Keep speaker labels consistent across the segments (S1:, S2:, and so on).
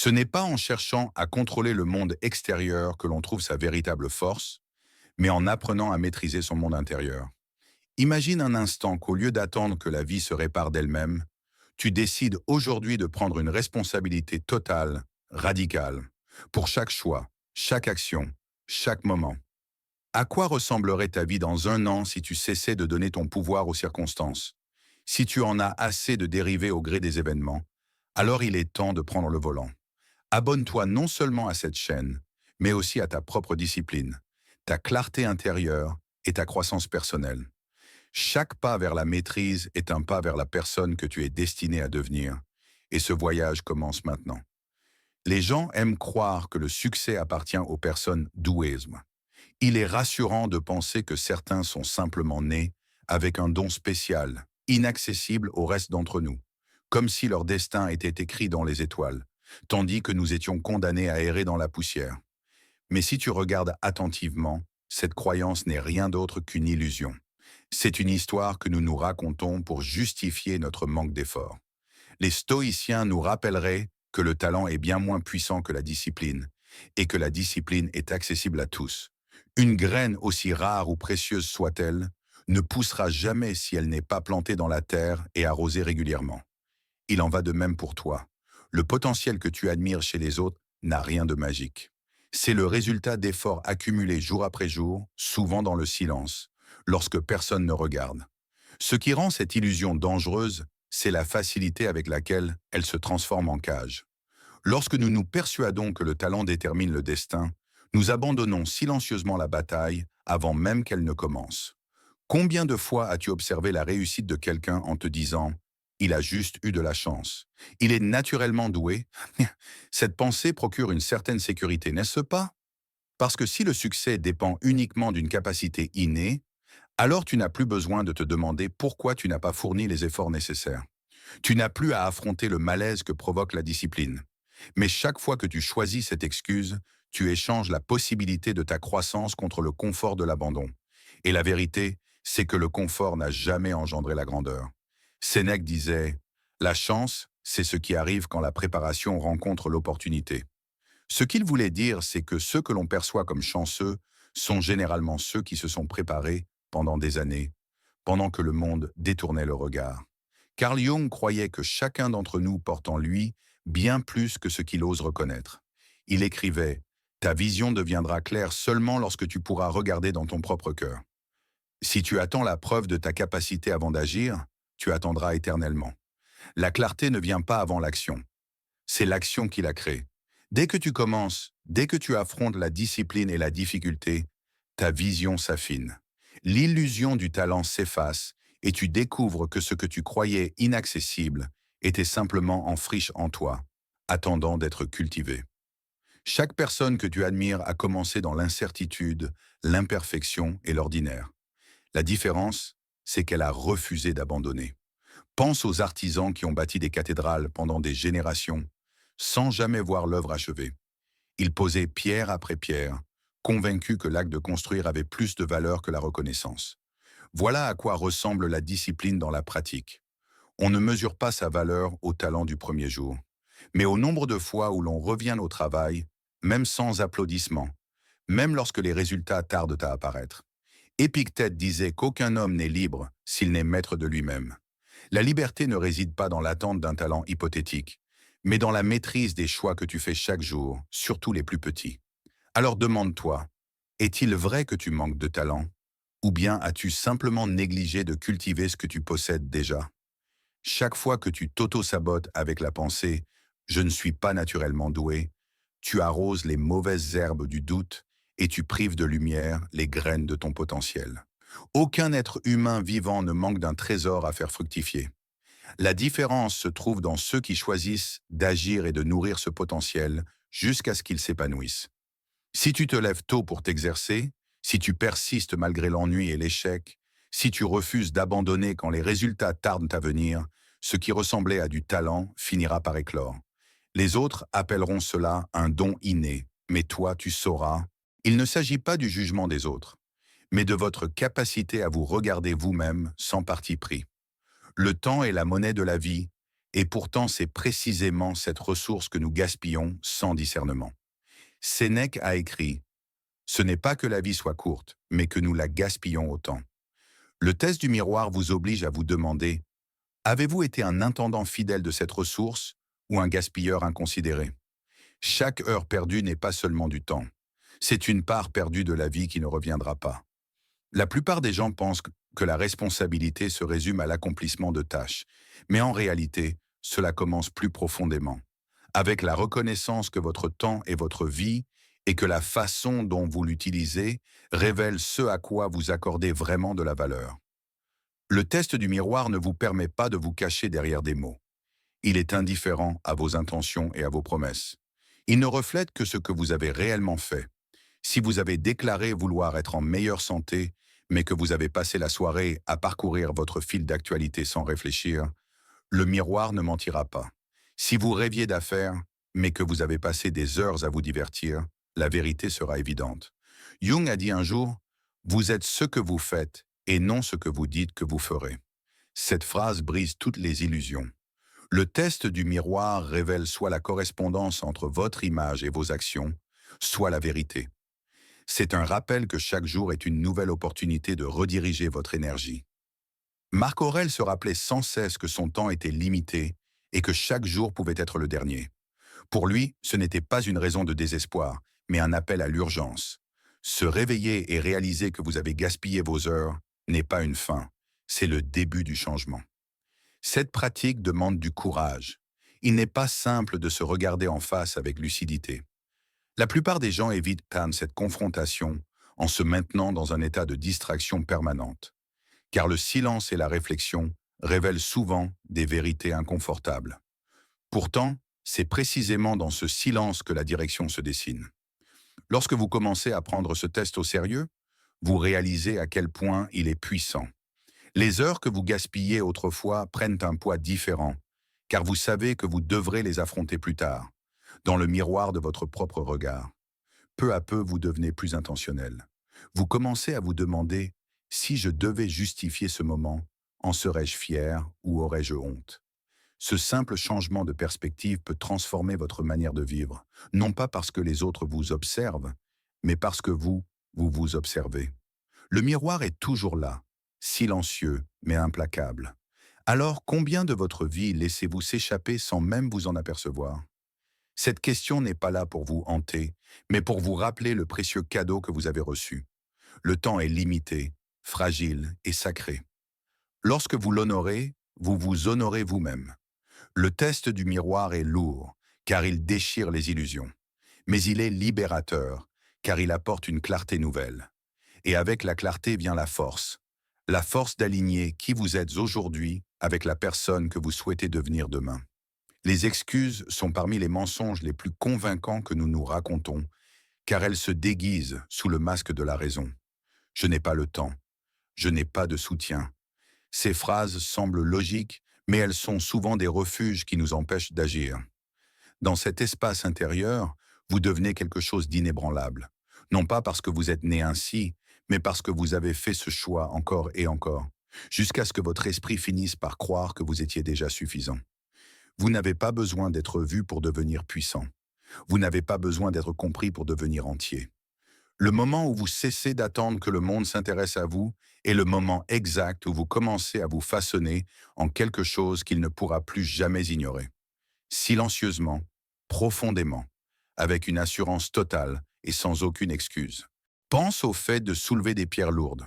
S1: Ce n'est pas en cherchant à contrôler le monde extérieur que l'on trouve sa véritable force, mais en apprenant à maîtriser son monde intérieur. Imagine un instant qu'au lieu d'attendre que la vie se répare d'elle-même, tu décides aujourd'hui de prendre une responsabilité totale, radicale, pour chaque choix, chaque action, chaque moment. À quoi ressemblerait ta vie dans un an si tu cessais de donner ton pouvoir aux circonstances? Si tu en as assez de dériver au gré des événements, alors il est temps de prendre le volant. Abonne-toi non seulement à cette chaîne, mais aussi à ta propre discipline, ta clarté intérieure et ta croissance personnelle. Chaque pas vers la maîtrise est un pas vers la personne que tu es destiné à devenir, et ce voyage commence maintenant. Les gens aiment croire que le succès appartient aux personnes douées. Il est rassurant de penser que certains sont simplement nés avec un don spécial, inaccessible au reste d'entre nous, comme si leur destin était écrit dans les étoiles, tandis que nous étions condamnés à errer dans la poussière. Mais si tu regardes attentivement, cette croyance n'est rien d'autre qu'une illusion. C'est une histoire que nous nous racontons pour justifier notre manque d'effort. Les stoïciens nous rappelleraient que le talent est bien moins puissant que la discipline, et que la discipline est accessible à tous. Une graine, aussi rare ou précieuse soit-elle, ne poussera jamais si elle n'est pas plantée dans la terre et arrosée régulièrement. Il en va de même pour toi. Le potentiel que tu admires chez les autres n'a rien de magique. C'est le résultat d'efforts accumulés jour après jour, souvent dans le silence, lorsque personne ne regarde. Ce qui rend cette illusion dangereuse, c'est la facilité avec laquelle elle se transforme en cage. Lorsque nous nous persuadons que le talent détermine le destin, nous abandonnons silencieusement la bataille avant même qu'elle ne commence. Combien de fois as-tu observé la réussite de quelqu'un en te disant « il a juste eu de la chance, il est naturellement doué ». Cette pensée procure une certaine sécurité, n'est-ce pas? Parce que si le succès dépend uniquement d'une capacité innée, alors tu n'as plus besoin de te demander pourquoi tu n'as pas fourni les efforts nécessaires. Tu n'as plus à affronter le malaise que provoque la discipline. Mais chaque fois que tu choisis cette excuse, tu échanges la possibilité de ta croissance contre le confort de l'abandon. Et la vérité, c'est que le confort n'a jamais engendré la grandeur. Sénèque disait « La chance, c'est ce qui arrive quand la préparation rencontre l'opportunité ». Ce qu'il voulait dire, c'est que ceux que l'on perçoit comme chanceux sont généralement ceux qui se sont préparés pendant des années, pendant que le monde détournait le regard. Carl Jung croyait que chacun d'entre nous porte en lui bien plus que ce qu'il ose reconnaître. Il écrivait « Ta vision deviendra claire seulement lorsque tu pourras regarder dans ton propre cœur. Si tu attends la preuve de ta capacité avant d'agir, tu attendras éternellement. La clarté ne vient pas avant l'action. C'est l'action qui la crée. Dès que tu commences, dès que tu affrontes la discipline et la difficulté, ta vision s'affine. L'illusion du talent s'efface et tu découvres que ce que tu croyais inaccessible était simplement en friche en toi, attendant d'être cultivé. Chaque personne que tu admires a commencé dans l'incertitude, l'imperfection et l'ordinaire. La différence, c'est qu'elle a refusé d'abandonner. Pense aux artisans qui ont bâti des cathédrales pendant des générations, sans jamais voir l'œuvre achevée. Ils posaient pierre après pierre, convaincus que l'acte de construire avait plus de valeur que la reconnaissance. Voilà à quoi ressemble la discipline dans la pratique. On ne mesure pas sa valeur au talent du premier jour, mais au nombre de fois où l'on revient au travail, même sans applaudissements, même lorsque les résultats tardent à apparaître. Épictète disait qu'aucun homme n'est libre s'il n'est maître de lui-même. La liberté ne réside pas dans l'attente d'un talent hypothétique, mais dans la maîtrise des choix que tu fais chaque jour, surtout les plus petits. Alors demande-toi, est-il vrai que tu manques de talent? Ou bien as-tu simplement négligé de cultiver ce que tu possèdes déjà? Chaque fois que tu t'auto-sabotes avec la pensée « je ne suis pas naturellement doué », tu arroses les mauvaises herbes du doute et tu prives de lumière les graines de ton potentiel. Aucun être humain vivant ne manque d'un trésor à faire fructifier. La différence se trouve dans ceux qui choisissent d'agir et de nourrir ce potentiel jusqu'à ce qu'il s'épanouisse. Si tu te lèves tôt pour t'exercer, si tu persistes malgré l'ennui et l'échec, si tu refuses d'abandonner quand les résultats tardent à venir, ce qui ressemblait à du talent finira par éclore. Les autres appelleront cela un don inné, mais toi tu sauras. Il ne s'agit pas du jugement des autres, mais de votre capacité à vous regarder vous-même sans parti pris. Le temps est la monnaie de la vie, Et pourtant, c'est précisément cette ressource que nous gaspillons sans discernement. Sénèque a écrit: ce n'est pas que la vie soit courte, mais que nous la gaspillons autant. Le test du miroir vous oblige à vous demander: avez-vous été un intendant fidèle de cette ressource ou un gaspilleur inconsidéré? Chaque heure perdue n'est pas seulement du temps. C'est une part perdue de la vie qui ne reviendra pas. La plupart des gens pensent que la responsabilité se résume à l'accomplissement de tâches, mais en réalité, cela commence plus profondément, avec la reconnaissance que votre temps est votre vie et que la façon dont vous l'utilisez révèle ce à quoi vous accordez vraiment de la valeur. Le test du miroir ne vous permet pas de vous cacher derrière des mots. Il est indifférent à vos intentions et à vos promesses. Il ne reflète que ce que vous avez réellement fait. Si vous avez déclaré vouloir être en meilleure santé, mais que vous avez passé la soirée à parcourir votre fil d'actualité sans réfléchir, le miroir ne mentira pas. Si vous rêviez d'affaires, mais que vous avez passé des heures à vous divertir, la vérité sera évidente. Jung a dit un jour: vous êtes ce que vous faites et non ce que vous dites que vous ferez. Cette phrase brise toutes les illusions. Le test du miroir révèle soit la correspondance entre votre image et vos actions, soit la vérité. C'est un rappel que chaque jour est une nouvelle opportunité de rediriger votre énergie. Marc Aurèle se rappelait sans cesse que son temps était limité et que chaque jour pouvait être le dernier. Pour lui, ce n'était pas une raison de désespoir, mais un appel à l'urgence. Se réveiller et réaliser que vous avez gaspillé vos heures n'est pas une fin, c'est le début du changement. Cette pratique demande du courage. Il n'est pas simple de se regarder en face avec lucidité. La plupart des gens évitent cette confrontation en se maintenant dans un état de distraction permanente, car le silence et la réflexion révèlent souvent des vérités inconfortables. Pourtant, c'est précisément dans ce silence que la direction se dessine. Lorsque vous commencez à prendre ce test au sérieux, vous réalisez à quel point il est puissant. Les heures que vous gaspillez autrefois prennent un poids différent, car vous savez que vous devrez les affronter plus tard, dans le miroir de votre propre regard. Peu à peu, vous devenez plus intentionnel. Vous commencez à vous demander: si je devais justifier ce moment, en serais-je fier ou aurais-je honte? Ce simple changement de perspective peut transformer votre manière de vivre, non pas parce que les autres vous observent, mais parce que vous vous observez. Le miroir est toujours là, silencieux mais implacable. Alors, combien de votre vie laissez-vous s'échapper sans même vous en apercevoir? Cette question n'est pas là pour vous hanter, mais pour vous rappeler le précieux cadeau que vous avez reçu. Le temps est limité, fragile et sacré. Lorsque vous l'honorez, vous vous honorez vous-même. Le test du miroir est lourd, car il déchire les illusions. Mais il est libérateur, car il apporte une clarté nouvelle. Et avec la clarté vient la force d'aligner qui vous êtes aujourd'hui avec la personne que vous souhaitez devenir demain. Les excuses sont parmi les mensonges les plus convaincants que nous nous racontons, car elles se déguisent sous le masque de la raison. Je n'ai pas le temps. Je n'ai pas de soutien. Ces phrases semblent logiques, mais elles sont souvent des refuges qui nous empêchent d'agir. Dans cet espace intérieur, vous devenez quelque chose d'inébranlable. Non pas parce que vous êtes né ainsi, mais parce que vous avez fait ce choix encore et encore, jusqu'à ce que votre esprit finisse par croire que vous étiez déjà suffisant. Vous n'avez pas besoin d'être vu pour devenir puissant. Vous n'avez pas besoin d'être compris pour devenir entier. Le moment où vous cessez d'attendre que le monde s'intéresse à vous est le moment exact où vous commencez à vous façonner en quelque chose qu'il ne pourra plus jamais ignorer. Silencieusement, profondément, avec une assurance totale et sans aucune excuse. Pense au fait de soulever des pierres lourdes.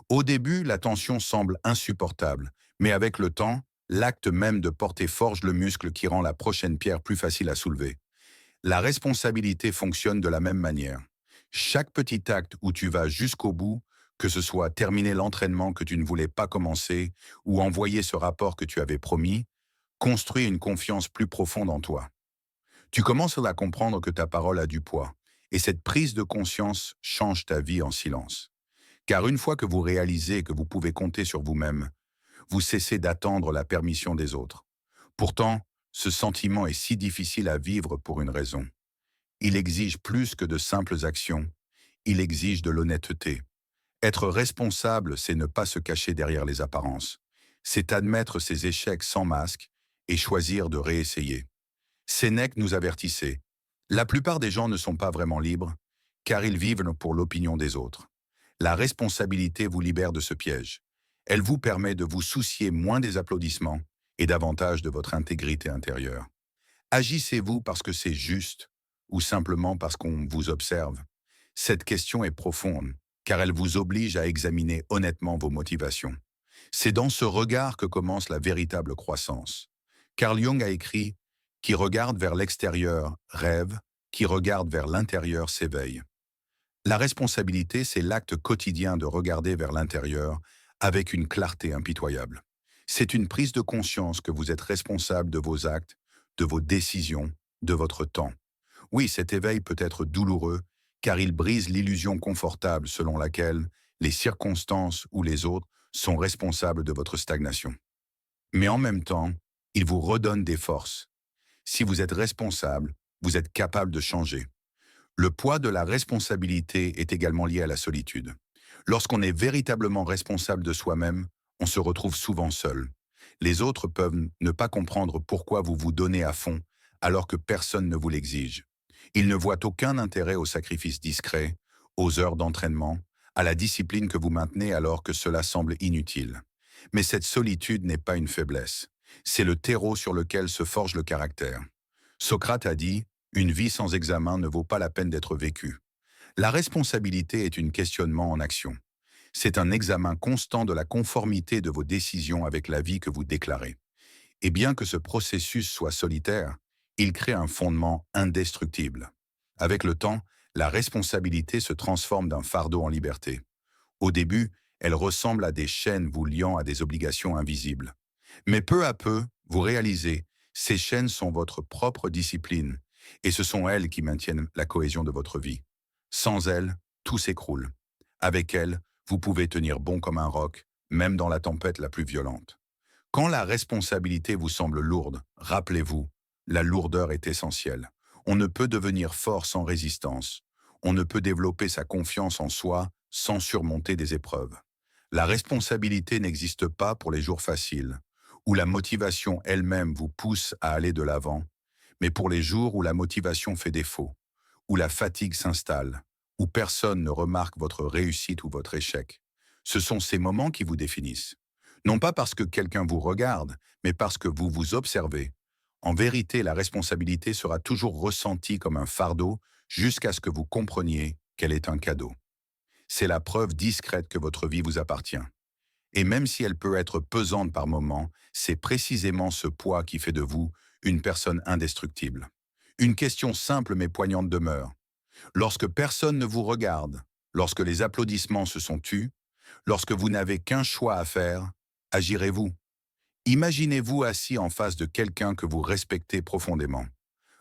S1: Au début, la tension semble insupportable, mais avec le temps, l'acte même de porter forge le muscle qui rend la prochaine pierre plus facile à soulever. La responsabilité fonctionne de la même manière. Chaque petit acte où tu vas jusqu'au bout, que ce soit terminer l'entraînement que tu ne voulais pas commencer ou envoyer ce rapport que tu avais promis, construit une confiance plus profonde en toi. Tu commences à comprendre que ta parole a du poids, et cette prise de conscience change ta vie en silence. Car une fois que vous réalisez que vous pouvez compter sur vous-même, vous cessez d'attendre la permission des autres. Pourtant, ce sentiment est si difficile à vivre pour une raison. Il exige plus que de simples actions. Il exige de l'honnêteté. Être responsable, c'est ne pas se cacher derrière les apparences. C'est admettre ses échecs sans masque et choisir de réessayer. Sénèque nous avertissait. La plupart des gens ne sont pas vraiment libres, car ils vivent pour l'opinion des autres. La responsabilité vous libère de ce piège. Elle vous permet de vous soucier moins des applaudissements et davantage de votre intégrité intérieure. Agissez-vous parce que c'est juste ou simplement parce qu'on vous observe? Cette question est profonde, car elle vous oblige à examiner honnêtement vos motivations. C'est dans ce regard que commence la véritable croissance. Carl Jung a écrit « Qui regarde vers l'extérieur rêve, qui regarde vers l'intérieur s'éveille ». La responsabilité, c'est l'acte quotidien de regarder vers l'intérieur avec une clarté impitoyable. C'est une prise de conscience que vous êtes responsable de vos actes, de vos décisions, de votre temps. Oui, cet éveil peut être douloureux, car il brise l'illusion confortable selon laquelle les circonstances ou les autres sont responsables de votre stagnation. Mais en même temps, il vous redonne des forces. Si vous êtes responsable, vous êtes capable de changer. Le poids de la responsabilité est également lié à la solitude. Lorsqu'on est véritablement responsable de soi-même, on se retrouve souvent seul. Les autres peuvent ne pas comprendre pourquoi vous vous donnez à fond, alors que personne ne vous l'exige. Ils ne voient aucun intérêt au sacrifice discret, aux heures d'entraînement, à la discipline que vous maintenez alors que cela semble inutile. Mais cette solitude n'est pas une faiblesse. C'est le terreau sur lequel se forge le caractère. Socrate a dit « Une vie sans examen ne vaut pas la peine d'être vécue ». La responsabilité est un questionnement en action. C'est un examen constant de la conformité de vos décisions avec la vie que vous déclarez. Et bien que ce processus soit solitaire, il crée un fondement indestructible. Avec le temps, la responsabilité se transforme d'un fardeau en liberté. Au début, elle ressemble à des chaînes vous liant à des obligations invisibles. Mais peu à peu, vous réalisez, ces chaînes sont votre propre discipline, et ce sont elles qui maintiennent la cohésion de votre vie. Sans elles, tout s'écroule. Avec elles, vous pouvez tenir bon comme un roc, même dans la tempête la plus violente. Quand la responsabilité vous semble lourde, rappelez-vous, la lourdeur est essentielle. On ne peut devenir fort sans résistance. On ne peut développer sa confiance en soi sans surmonter des épreuves. La responsabilité n'existe pas pour les jours faciles, où la motivation elle-même vous pousse à aller de l'avant, mais pour les jours où la motivation fait défaut, où la fatigue s'installe, où personne ne remarque votre réussite ou votre échec. Ce sont ces moments qui vous définissent. Non pas parce que quelqu'un vous regarde, mais parce que vous vous observez. En vérité, la responsabilité sera toujours ressentie comme un fardeau jusqu'à ce que vous compreniez qu'elle est un cadeau. C'est la preuve discrète que votre vie vous appartient. Et même si elle peut être pesante par moments, c'est précisément ce poids qui fait de vous une personne indestructible. Une question simple mais poignante demeure. Lorsque personne ne vous regarde, lorsque les applaudissements se sont tus, lorsque vous n'avez qu'un choix à faire, agirez-vous? Imaginez-vous assis en face de quelqu'un que vous respectez profondément.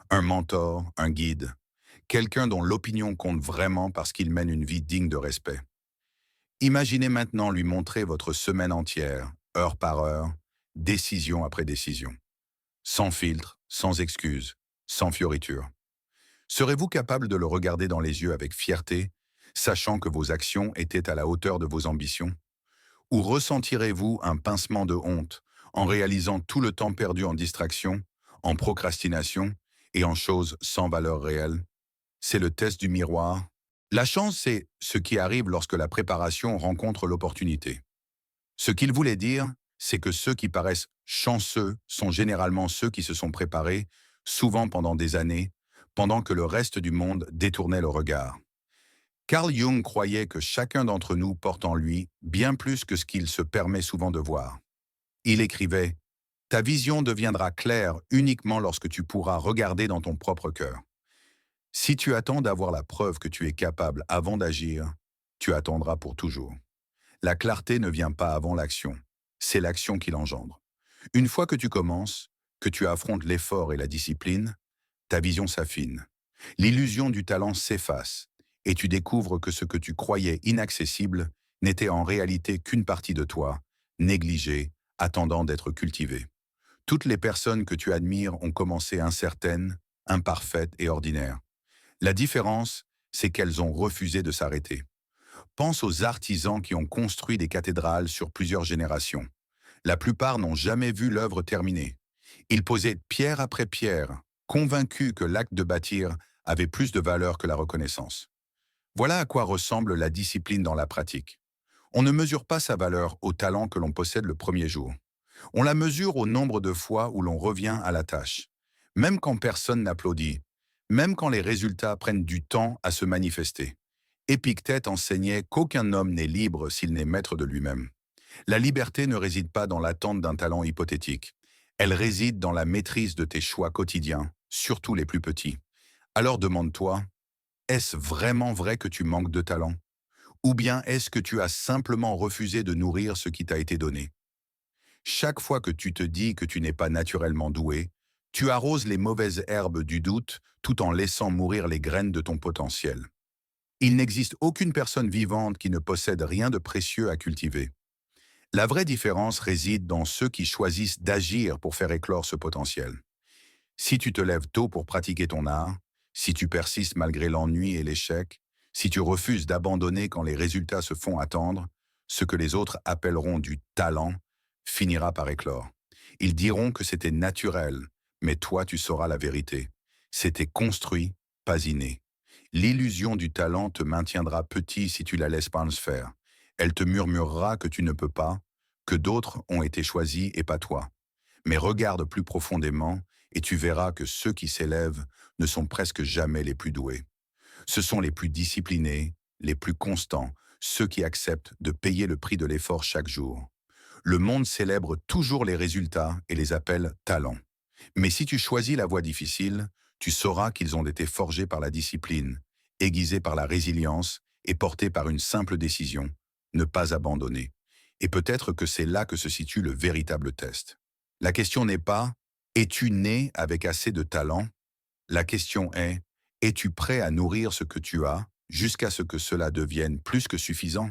S1: Un mentor, un guide, quelqu'un dont l'opinion compte vraiment parce qu'il mène une vie digne de respect. Imaginez maintenant lui montrer votre semaine entière, heure par heure, décision après décision. Sans filtre, sans excuse, sans fioriture. Serez-vous capable de le regarder dans les yeux avec fierté, sachant que vos actions étaient à la hauteur de vos ambitions? Ou ressentirez-vous un pincement de honte en réalisant tout le temps perdu en distraction, en procrastination et en choses sans valeur réelle? C'est le test du miroir. La chance, c'est ce qui arrive lorsque la préparation rencontre l'opportunité. Ce qu'il voulait dire, c'est que ceux qui paraissent chanceux sont généralement ceux qui se sont préparés, souvent pendant des années, pendant que le reste du monde détournait le regard. Carl Jung croyait que chacun d'entre nous porte en lui bien plus que ce qu'il se permet souvent de voir. Il écrivait « Ta vision deviendra claire uniquement lorsque tu pourras regarder dans ton propre cœur. Si tu attends d'avoir la preuve que tu es capable avant d'agir, tu attendras pour toujours. La clarté ne vient pas avant l'action, c'est l'action qui l'engendre. Une fois que tu commences, que tu affrontes l'effort et la discipline, ta vision s'affine. L'illusion du talent s'efface et tu découvres que ce que tu croyais inaccessible n'était en réalité qu'une partie de toi, négligée, attendant d'être cultivée. Toutes les personnes que tu admires ont commencé incertaines, imparfaites et ordinaires. La différence, c'est qu'elles ont refusé de s'arrêter. Pense aux artisans qui ont construit des cathédrales sur plusieurs générations. La plupart n'ont jamais vu l'œuvre terminée. Il posait pierre après pierre, convaincu que l'acte de bâtir avait plus de valeur que la reconnaissance. Voilà à quoi ressemble la discipline dans la pratique. On ne mesure pas sa valeur au talent que l'on possède le premier jour. On la mesure au nombre de fois où l'on revient à la tâche. Même quand personne n'applaudit, même quand les résultats prennent du temps à se manifester. Épictète enseignait qu'aucun homme n'est libre s'il n'est maître de lui-même. La liberté ne réside pas dans l'attente d'un talent hypothétique. Elle réside dans la maîtrise de tes choix quotidiens, surtout les plus petits. Alors demande-toi, est-ce vraiment vrai que tu manques de talent? Ou bien est-ce que tu as simplement refusé de nourrir ce qui t'a été donné? Chaque fois que tu te dis que tu n'es pas naturellement doué, tu arroses les mauvaises herbes du doute tout en laissant mourir les graines de ton potentiel. Il n'existe aucune personne vivante qui ne possède rien de précieux à cultiver. La vraie différence réside dans ceux qui choisissent d'agir pour faire éclore ce potentiel. Si tu te lèves tôt pour pratiquer ton art, si tu persistes malgré l'ennui et l'échec, si tu refuses d'abandonner quand les résultats se font attendre, ce que les autres appelleront du talent finira par éclore. Ils diront que c'était naturel, mais toi tu sauras la vérité. C'était construit, pas inné. L'illusion du talent te maintiendra petit si tu la laisses pas se faire. Elle te murmurera que tu ne peux pas, que d'autres ont été choisis et pas toi. Mais regarde plus profondément et tu verras que ceux qui s'élèvent ne sont presque jamais les plus doués. Ce sont les plus disciplinés, les plus constants, ceux qui acceptent de payer le prix de l'effort chaque jour. Le monde célèbre toujours les résultats et les appelle talents. Mais si tu choisis la voie difficile, tu sauras qu'ils ont été forgés par la discipline, aiguisés par la résilience et portés par une simple décision, ne pas abandonner. Et peut-être que c'est là que se situe le véritable test. La question n'est pas es-tu né avec assez de talent? La question est es-tu prêt à nourrir ce que tu as jusqu'à ce que cela devienne plus que suffisant?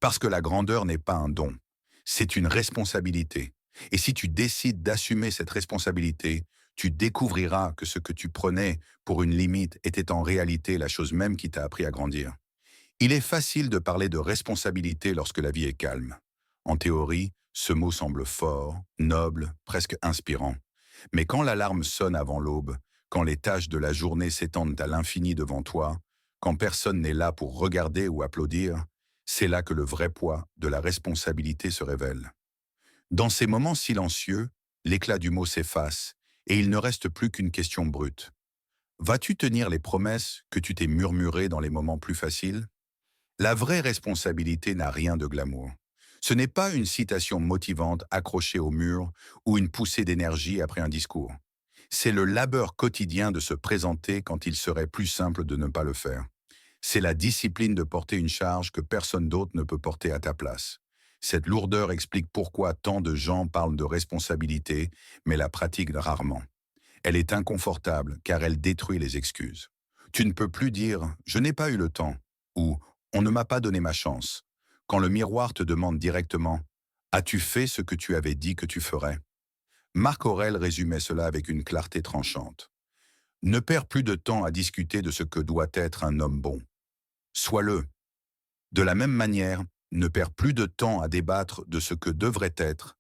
S1: Parce que la grandeur n'est pas un don, c'est une responsabilité. Et si tu décides d'assumer cette responsabilité, tu découvriras que ce que tu prenais pour une limite était en réalité la chose même qui t'a appris à grandir. Il est facile de parler de responsabilité lorsque la vie est calme. En théorie, ce mot semble fort, noble, presque inspirant. Mais quand l'alarme sonne avant l'aube, quand les tâches de la journée s'étendent à l'infini devant toi, quand personne n'est là pour regarder ou applaudir, c'est là que le vrai poids de la responsabilité se révèle. Dans ces moments silencieux, l'éclat du mot s'efface et il ne reste plus qu'une question brute. Vas-tu tenir les promesses que tu t'es murmurées dans les moments plus faciles? La vraie responsabilité n'a rien de glamour. Ce n'est pas une citation motivante accrochée au mur ou une poussée d'énergie après un discours. C'est le labeur quotidien de se présenter quand il serait plus simple de ne pas le faire. C'est la discipline de porter une charge que personne d'autre ne peut porter à ta place. Cette lourdeur explique pourquoi tant de gens parlent de responsabilité, mais la pratiquent rarement. Elle est inconfortable car elle détruit les excuses. Tu ne peux plus dire « je n'ai pas eu le temps » ou « on ne m'a pas donné ma chance » quand le miroir te demande directement « as-tu fait ce que tu avais dit que tu ferais ?» Marc Aurèle résumait cela avec une clarté tranchante. Ne perds plus de temps à discuter de ce que doit être un homme bon. Sois-le. De la même manière, ne perds plus de temps à débattre de ce que devrait être